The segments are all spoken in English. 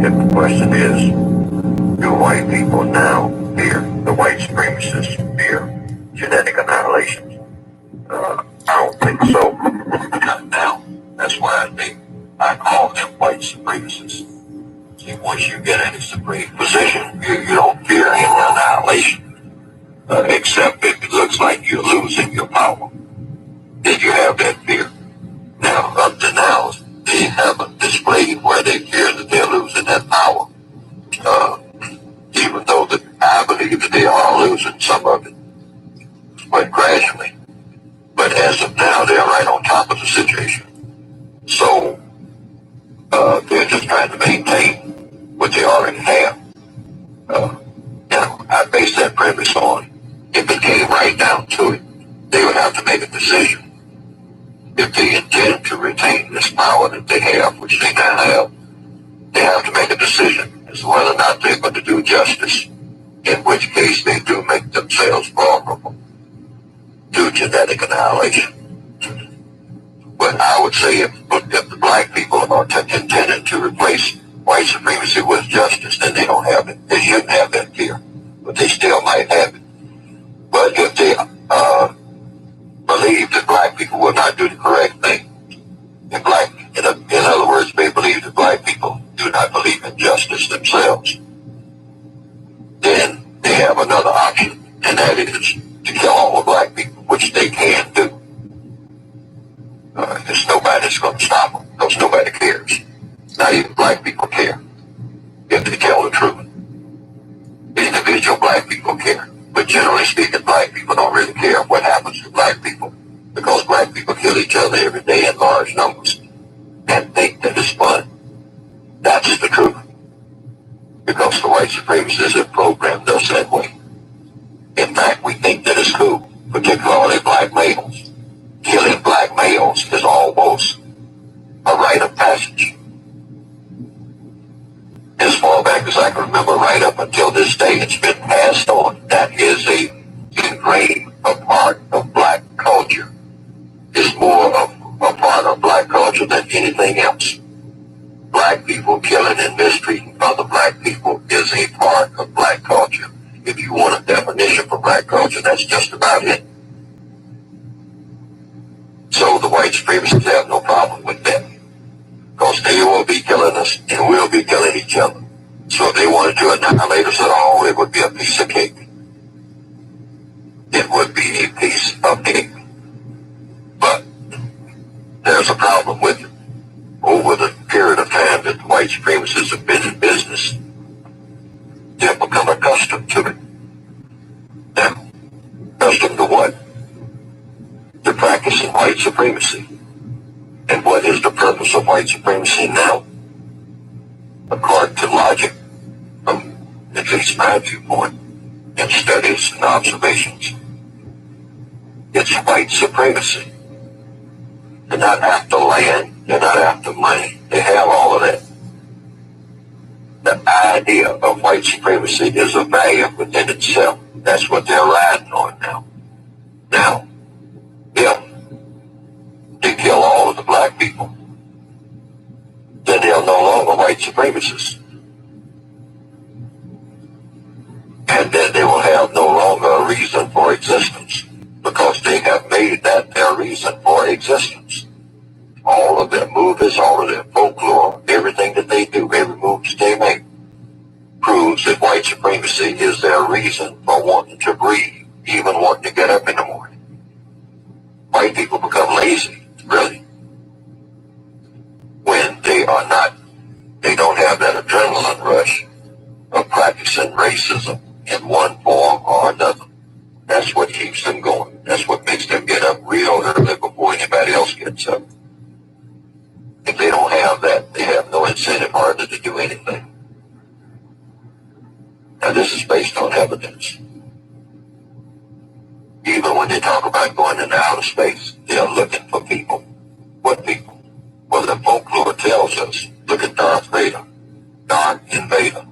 If the question is, do white people now fear the white supremacists fear genetic annihilation? I don't think so. Not now. That's why I call them white supremacists. See, once you get in a supreme position, you don't fear any annihilation, except if it looks like you're losing your power. Then you have that fear. Now, up to now, they haven't displayed where they fear that they're losing that power. Even though I believe that they are losing some of it, but gradually. But as of now, they're right on top of the situation. So they're just trying to maintain what they already have. Now, I base that premise on, if it came right down to it, they would have to make a decision. If they intend to retain this power that they have, which they now have, they have to make a decision as to whether or not they're going to do justice, in which case they do make themselves vulnerable to genetic annihilation. But I would say if the black people are intending to replace white supremacy with justice, then they don't have it. They shouldn't have that fear, but they still might have it. But if they believe that black people will not do the correct thing, in other words, they believe that black people do not believe in justice themselves, then they have another option, and that is to kill all the black people, which they can do. There's nobody that's going to stop them, because nobody cares. Not even black people care if they tell the truth. Individual black people care. But generally speaking, black people don't really care what happens to black people, because black people kill each other every day in large numbers and think that it's fun. That's the truth. Because the white supremacists have programmed us that way. In fact, we think that it's cool, particularly black males. Killing black males is almost a rite of passage. As far back as I can remember, right up until this day, it's been passed on. That is ingrained a part of black culture. It's more of a part of black culture than anything else. Black people killing and mistreating other black people is a part of black culture. If you want a definition for black culture, that's just about it. So the white supremacists have no problem with that, because they will be killing us and we'll be killing each other. So if they wanted to annihilate us at all, it would be a piece of cake. It would be a piece of cake. But there's a problem with it. Over the period of time that the white supremacists have been in business, they've become accustomed to it. Now, accustomed to what? To practicing white supremacy. And what is the purpose of white supremacy now? According to logic, from at least my viewpoint, and studies and observations, it's white supremacy. They're not after land, they're not after money, they have all of that. The idea of white supremacy is a value within itself. That's what they're riding on now. Now, if they kill all of the black people, then they're no longer white supremacists. And then they will have no longer a reason for existence, because they have made that their reason for existence. All of their movies, all of their folklore, everything that they do, every move that they make, proves that white supremacy is their reason for wanting to breathe, even wanting to get up in the morning. White people become lazy, really, when they don't have that adrenaline rush of practicing racism in one form or another. That's what keeps them going. That's what makes them get up real early before anybody else gets up. If they don't have that, they have no incentive hardly to do anything. Now, this is based on evidence. Even when they talk about going into outer space, they're looking for people. What people? Well, the folklore tells us, look at Darth Vader, Darth Invader.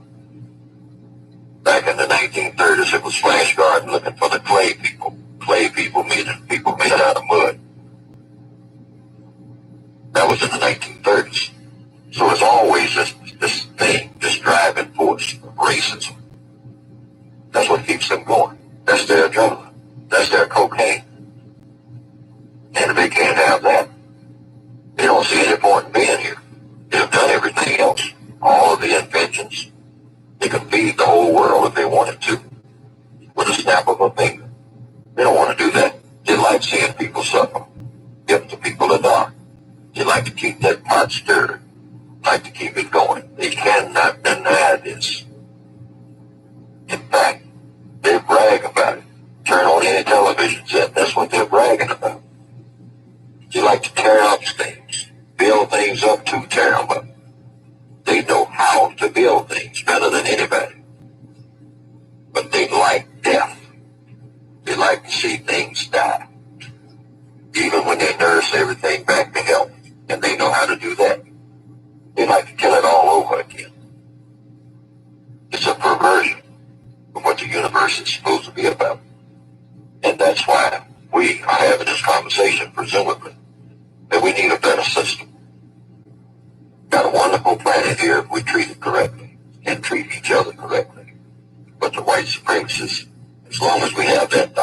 Back in the 1930s, it was Flash Gordon looking for the clay people. Clay people meaning people made out of mud. That was in the 1930s. So it's always this thing, their adrenaline. That's their cocaine. And if they can't have that, they don't see any point in being here. They've done everything else. All of the inventions. They could feed the whole world if they wanted to, with a snap of a finger. They don't want to do that. They like seeing people suffer. Give the people a dollar. They like to keep that pot stirred. Like to keep it going. They cannot deny this. In fact, they brag about it. Turn on any television set, that's what they're bragging about. They like to tear up things, build things up to tear them up. They know how to build things better than anybody. But they like death. They like to see things die. Even when they nurse everything back to health, and they know how to do that, they like to kill it all over again. It's a perversion of what the universe is supposed to be about. And that's why we are having this conversation, presumably, that we need a better system. Got a wonderful planet here if we treat it correctly and treat each other correctly. But the white supremacists, as long as we have that